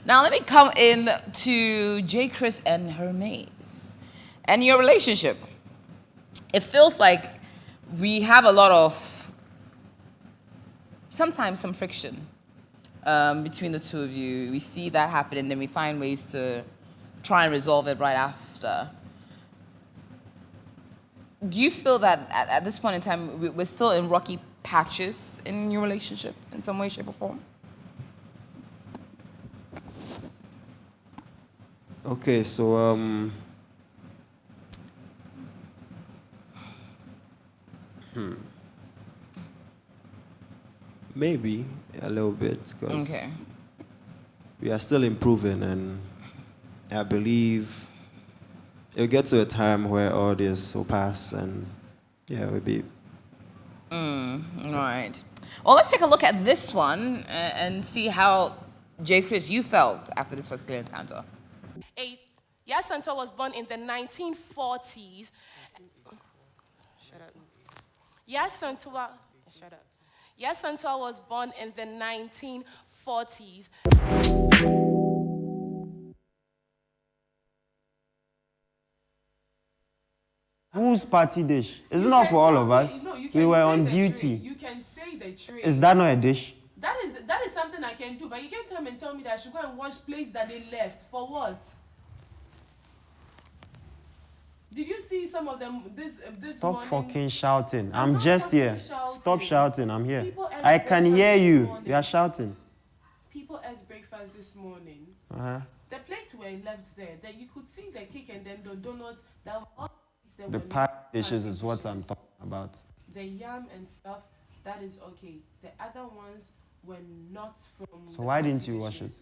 Now let me come in to JeyChrys and Hermes and your relationship. It feels like we have a lot of, sometimes some friction between the two of you. We see that happen and then we find ways to try and resolve it right after. Do you feel that at this point in time, we're still in rocky patches in your relationship in some way, shape, or form? Okay, so maybe a little bit because we are still improving, and I believe it'll get to a time where all this will pass, and yeah, we'll be. All right. Well, let's take a look at this one and see how JeyChrys you felt after this particular encounter. JeyChrys was born in the 1940s. Shut up. Shut up. JeyChrys was born in the 1940s. Whose party dish? It's not for all of us. No, we were on duty. You can say the tray. Is that not a dish? That is something I can do, but you can't come and tell me that I should go and wash plates that they left. For what? Did you see some of them this Stop morning? fucking shouting. I'm not just fucking here. shouting. Stop shouting. I'm here. People ate I can breakfast hear this you. morning. You are shouting. People ate breakfast this morning. The plates were left there. That you could see the cake and then the donuts. The pie dishes is what I'm talking about. The yam and stuff, that is okay. The other ones were not from. So why didn't you wash it?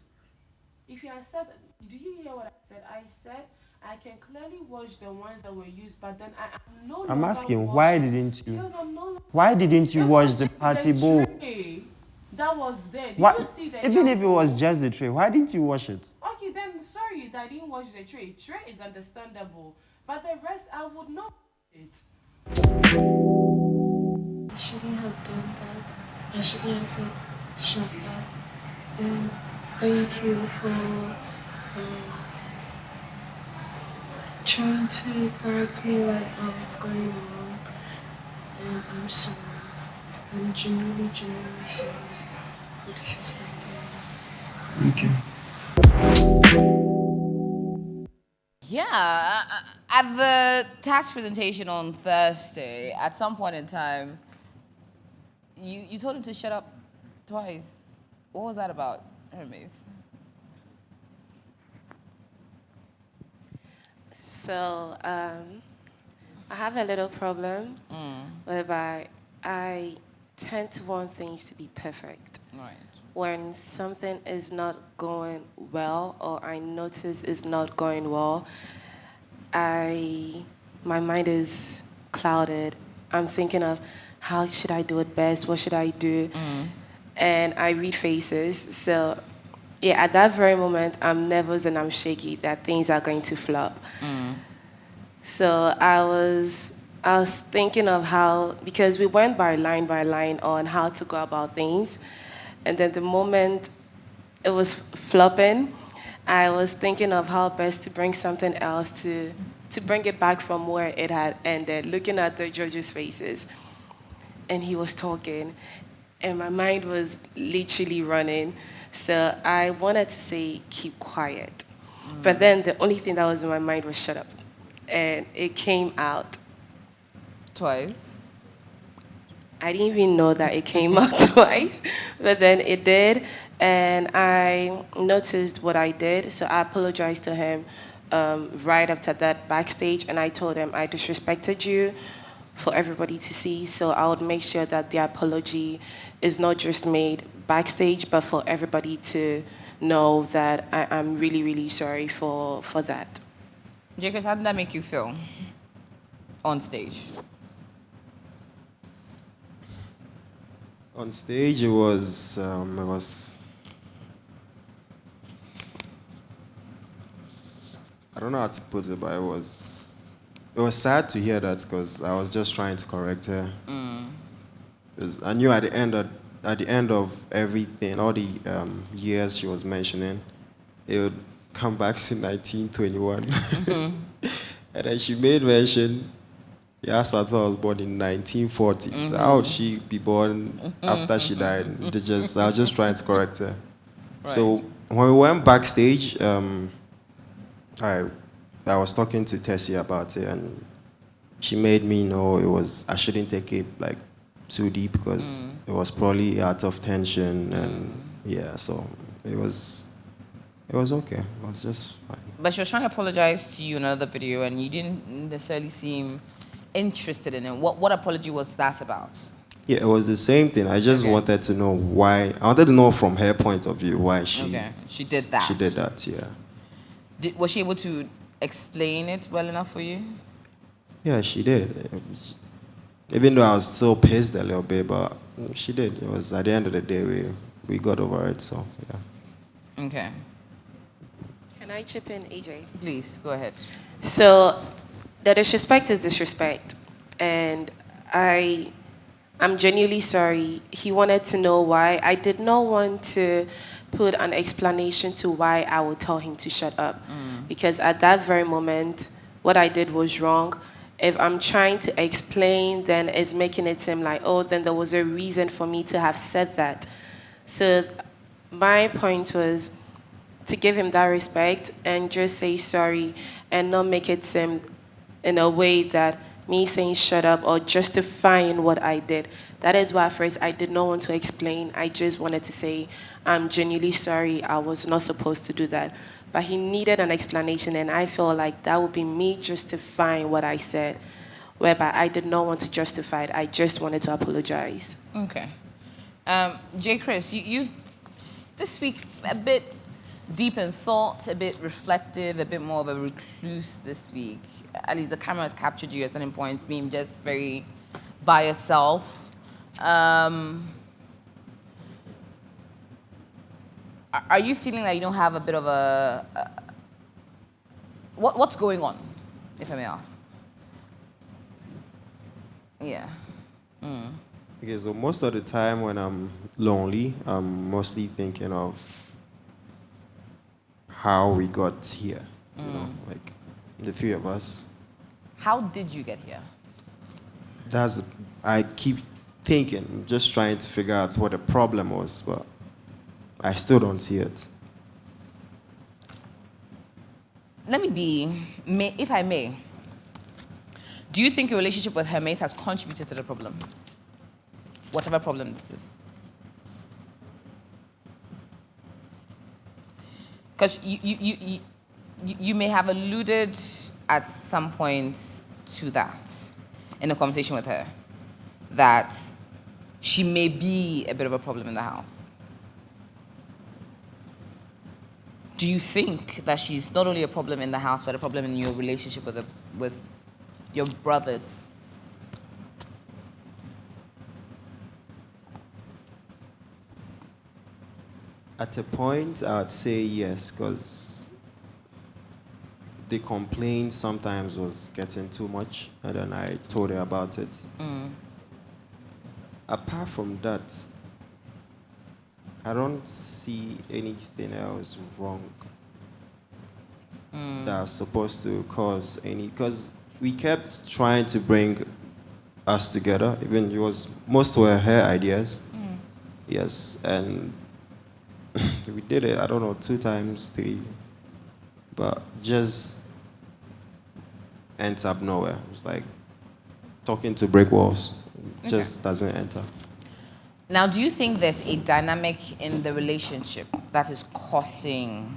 If you had said, do you hear what I said? I said I can clearly wash the ones that were used, but then I'm no longer. I'm asking, why didn't you? Because I'm no longer. Why didn't you wash the party bowl? That was there. Did Why, you see the even yam if it was just the tray, why didn't you wash it? Okay, then sorry that I didn't wash the tray. Tray is understandable, but the rest I would not it. I shouldn't have done that. I shouldn't have said shut up. And thank you for trying to correct me when I was going wrong. And I'm sorry. I'm genuinely sorry for disrespecting you. Okay. Yeah, at the tax presentation on Thursday, at some point in time, you told him to shut up twice. What was that about, Hermes? So, I have a little problem whereby I tend to want things to be perfect. Right. When something is not going well or I notice it's not going well, my mind is clouded. I'm thinking of how should I do it best? What should I do? And I read faces. So yeah, at that very moment, I'm nervous and I'm shaky that things are going to flop. So I was thinking of how, because we went by line on how to go about things. And then the moment it was flopping, I was thinking of how best to bring something else to bring it back from where it had ended, looking at the judges' faces. And he was talking, and my mind was literally running. So I wanted to say, keep quiet. But then the only thing that was in my mind was shut up. And it came out. Twice. I didn't even know that it came out twice, but then it did, and I noticed what I did, so I apologized to him right after that backstage, and I told him I disrespected you for everybody to see, so I would make sure that the apology is not just made backstage, but for everybody to know that I'm really, really sorry for that. JeyChrys, how did that make you feel on stage? On stage, it was I don't know how to put it, but it was sad to hear that because I was just trying to correct her. 'Cause I knew at the end of everything, all the years she was mentioning, it would come back to 1921. And then she made mention, yeah, Santa was born in 1940. So how would she be born after she died? I was just trying to correct her. Right. So when we went backstage, I was talking to Tessie about it, and she made me know I shouldn't take it like too deep because it was probably out of tension, and yeah, so it was okay. It was just fine. But she was trying to apologize to you in another video, and you didn't necessarily seem interested in it. What apology was that about? Yeah, it was the same thing. I just wanted to know why. I wanted to know from her point of view why she did that. She did that, yeah. Was she able to explain it well enough for you? Yeah, she did. Even though I was still pissed a little bit, but she did. It was at the end of the day we got over it. So yeah. Okay. Can I chip in, AJ? Please go ahead. So, the disrespect is disrespect, and I'm genuinely sorry. He wanted to know why. I did not want to put an explanation to why I would tell him to shut up, because at that very moment, what I did was wrong. If I'm trying to explain, then it's making it seem like, oh, then there was a reason for me to have said that. So my point was to give him that respect and just say sorry and not make it seem in a way that me saying shut up or justifying what I did. That is why at first I did not want to explain. I just wanted to say, I'm genuinely sorry, I was not supposed to do that. But he needed an explanation, and I feel like that would be me justifying what I said, whereby I did not want to justify it. I just wanted to apologize. Okay. JeyChrys, you've this week a bit deep in thought, a bit reflective, a bit more of a recluse this week. At least the camera has captured you at certain points, being just very by yourself. Are you feeling like you don't have a bit of what's going on, if I may ask? Yeah. Okay, so most of the time when I'm lonely, I'm mostly thinking of how we got here. You know, like the three of us. How did you get here? I keep thinking, just trying to figure out what the problem was, but I still don't see it. Let me be, if I may, do you think your relationship with Hermes has contributed to the problem? Whatever problem this is. Because you may have alluded at some point to that in a conversation with her, that she may be a bit of a problem in the house. Do you think that she's not only a problem in the house, but a problem in your relationship with your brothers? At a point, I would say yes, because the complaint sometimes was getting too much, and then I told her about it. Apart from that, I don't see anything else wrong that's supposed to cause any, because we kept trying to bring us together, even most were her ideas. Yes, and we did it, I don't know, 2 times, 3, but just ends up nowhere. It's like talking to brick walls, just doesn't enter. Now, do you think there's a dynamic in the relationship that is causing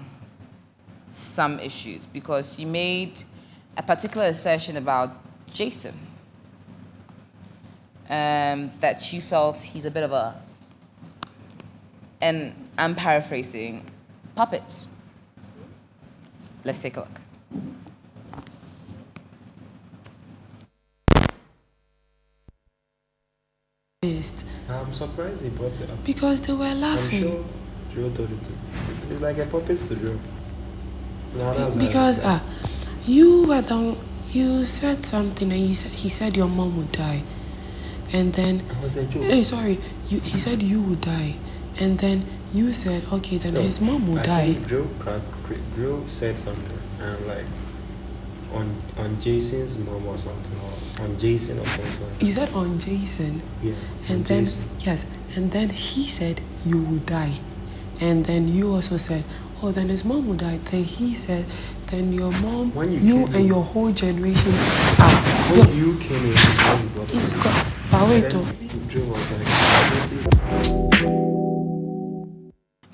some issues? Because you made a particular assertion about Jason, that you felt he's a bit of a, and I'm paraphrasing, puppet. Let's take a look. I'm surprised he brought it up. Because they were laughing. I'm sure Joe told it to. It's like a puppet to Joe. Because you were you said something, and he said your mom would die, and then I was a joke. Hey, sorry, he said you would die, and then you said, okay, then his mom will I die. think Drill said something, and like on Jason's mom or something, or on Jason or something. You said on Jason. Yeah. And then, yes, and then he said, you will die. And then you also said, oh, then his mom will die. Then he said, then your mom, you and your whole generation are. When you came in, But wait, though. Drill was like,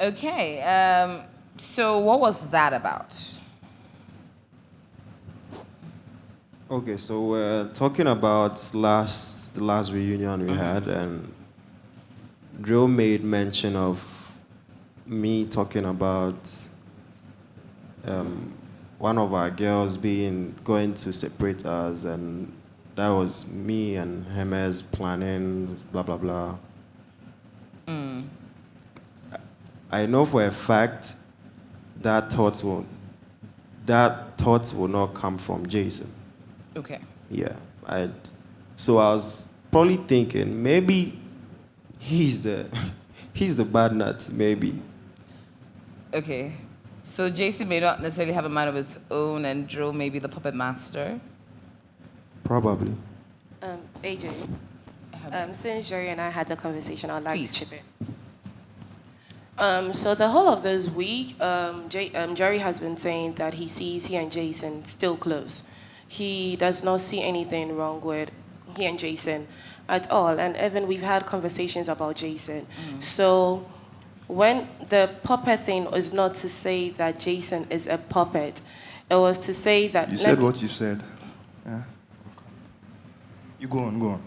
Okay, so what was that about? okay, so we're talking about the last reunion we had, and Drill made mention of me talking about one of our girls going to separate us, and that was me and Hermes planning, blah blah blah. I know for a fact that thoughts will not come from Jason. Okay. Yeah, so I was probably thinking maybe he's the bad nut, maybe. Okay. So Jason may not necessarily have a mind of his own, and Drill may be the puppet master. Probably. AJ, since Jerry and I had the conversation, I'd like Please. to chip in. So the whole of this week, Jerry has been saying that he sees he and Jason still close. He does not see anything wrong with he and Jason at all. And even we've had conversations about Jason. So when the puppet thing was not to say that Jason is a puppet, it was to say that... You said what you said. Yeah? Okay. You go on. Go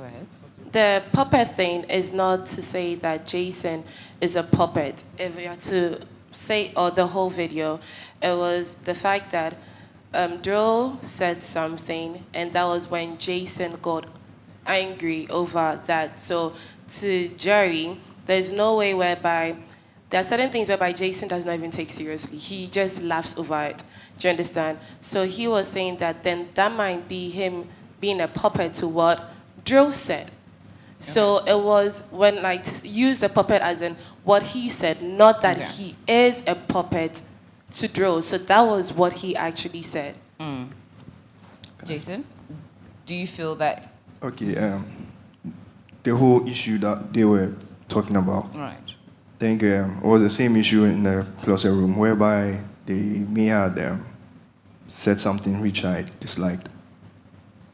ahead. The puppet thing is not to say that Jason is a puppet. If we are to say, or the whole video, it was the fact that Drill said something, and that was when Jason got angry over that. So to Jerry, there's no way whereby, there are certain things whereby Jason does not even take seriously. He just laughs over it. Do you understand? So he was saying that then that might be him being a puppet to what Drill said. So it was when like to use the puppet as in what he said, not that he is a puppet to Drill. So that was what he actually said. Jason, do you feel that? Okay, the whole issue that they were talking about, Right. I think it was the same issue in the closet room, whereby they had said something which I disliked.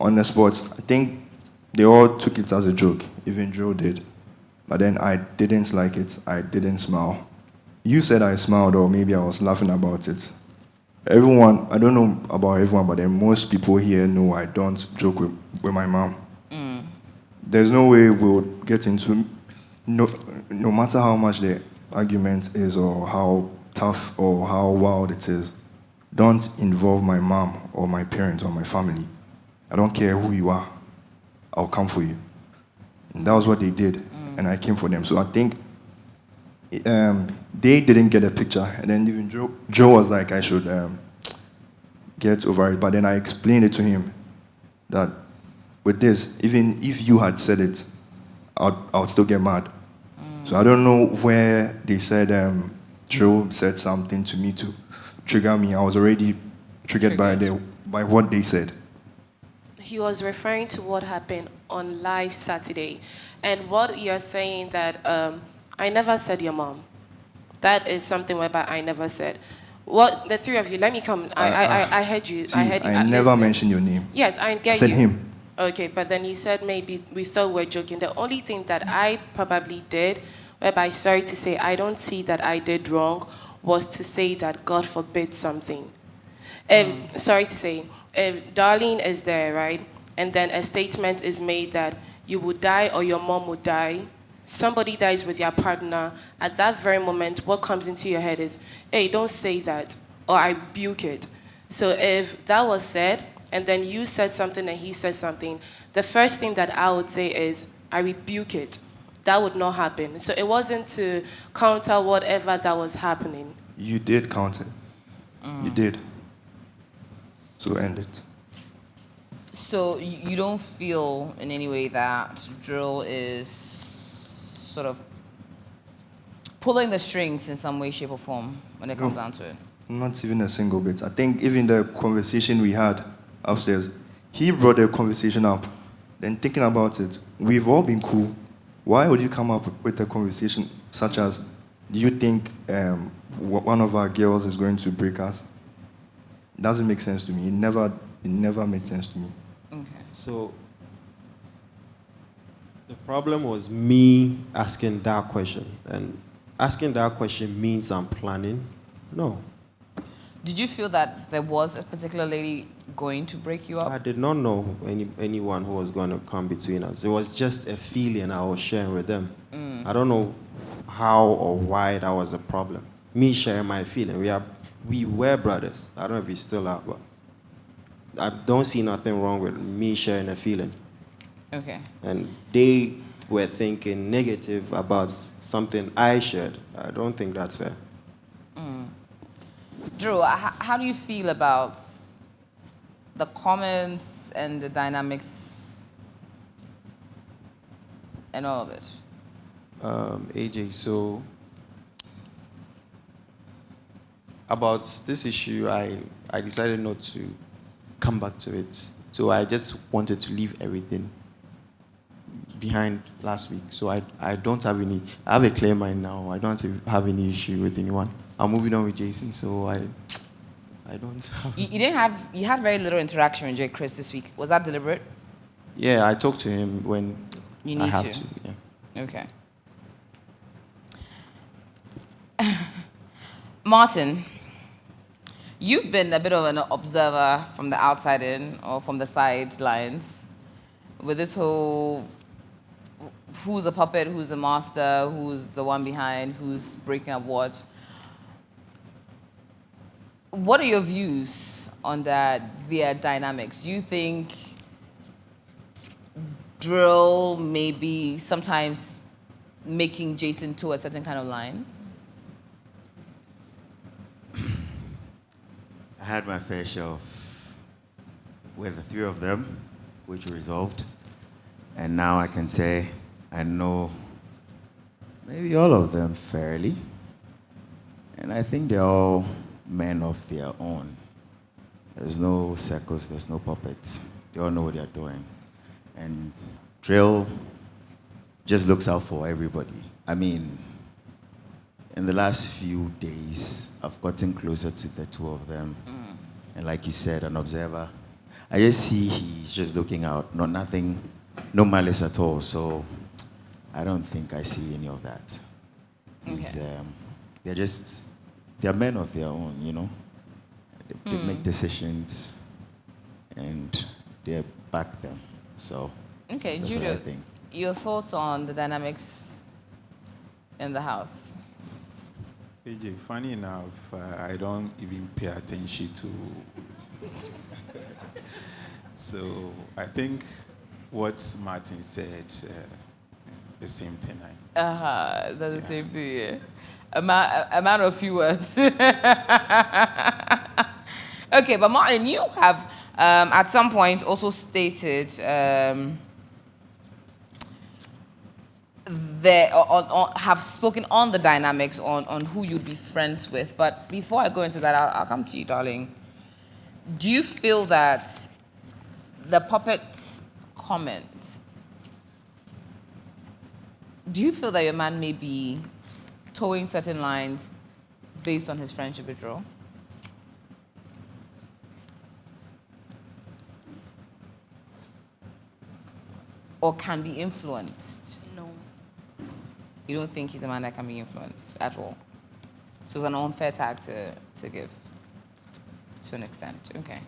On the spot, I think they all took it as a joke, even Joe did. But then I didn't like it. I didn't smile. You said I smiled, or maybe I was laughing about it. Everyone, I don't know about everyone, but then most people here know I don't joke with my mom. There's no way we'll get into, no matter how much the argument is or how tough or how wild it is, don't involve my mom or my parents or my family. I don't care who you are. I'll come for you. And that was what they did, and I came for them. So I think they didn't get a picture, and then even Joe was like, I should get over it. But then I explained it to him that with this, even if you had said it, I'll still get mad. So I don't know where they said Joe said something to me to trigger me. I was already triggered by what they said. He was referring to what happened on live Saturday. And what you're saying that I never said your mom. That is something whereby I never said. What the three of you, let me come. I heard you. See, I never mentioned your name. Yes, I get I said you. him. Okay, but then you said maybe we thought we were joking. The only thing that I probably did, whereby sorry to say I don't see that I did wrong, was to say that God forbid something. Sorry to say, if Darlene is there, right, and then a statement is made that you will die or your mom will die, somebody dies with your partner, at that very moment, what comes into your head is, hey, don't say that, or I rebuke it. So if that was said, and then you said something and he said something, the first thing that I would say is, I rebuke it. That would not happen. So it wasn't to counter whatever that was happening. You did counter. You did. So end it. So you don't feel in any way that Drill is sort of pulling the strings in some way, shape, or form when it comes down to it? Not even a single bit. I think even the conversation we had upstairs, he brought the conversation up. Then thinking about it, we've all been cool. Why would you come up with a conversation such as, do you think one of our girls is going to break us? It doesn't make sense to me. It never made sense to me. Okay. So the problem was me asking that question. And asking that question means I'm planning? No. Did you feel that there was a particular lady going to break you up? I did not know anyone who was going to come between us. It was just a feeling I was sharing with them. I don't know how or why that was a problem. Me sharing my feeling. We were brothers. I don't know if we still are, but I don't see nothing wrong with me sharing a feeling. Okay. And they were thinking negative about something I shared. I don't think that's fair. Drew, how do you feel about the comments and the dynamics and all of it? AJ, so about this issue, I decided not to come back to it. So I just wanted to leave everything behind last week. So I don't have any, I have a clear mind now. I don't have any issue with anyone. I'm moving on with Jason, so I don't have... You had very little interaction with JeyChrys this week. Was that deliberate? Yeah, I talked to him when You need I have to. to. Yeah. Okay. Martin, you've been a bit of an observer from the outside in or from the sidelines with this whole who's a puppet, who's a master, who's the one behind, who's breaking up what. What are your views on their dynamics? Do you think Drill may be sometimes making Jason to a certain kind of line? I had my fair share of with the three of them, which we resolved. And now I can say I know maybe all of them fairly. And I think they're all men of their own. There's no circus, there's no puppets. They all know what they're doing. And Drill just looks out for everybody. I mean, in the last few days, I've gotten closer to the two of them. And like you said, an observer. I just see he's just looking out, nothing, no malice at all. So I don't think I see any of that. Okay. They're men of their own, you know. They make decisions and they back them. So Okay, that's Judo, what I think. your thoughts on the dynamics in the house? AJ, funny enough, I don't even pay attention to. So I think what Martin said, the same thing. That's the same thing. Yeah. A man of few words. Okay, but Martin, you have at some point also stated have spoken on the dynamics on who you'd be friends with. But before I go into that, I'll come to you, darling. Do you feel that the puppet comment, do you feel that your man may be towing certain lines based on his friendship with Drew? Or can be influenced? No. You don't think he's a man that can be influenced at all? So it's an unfair tag to give to an extent. Okay.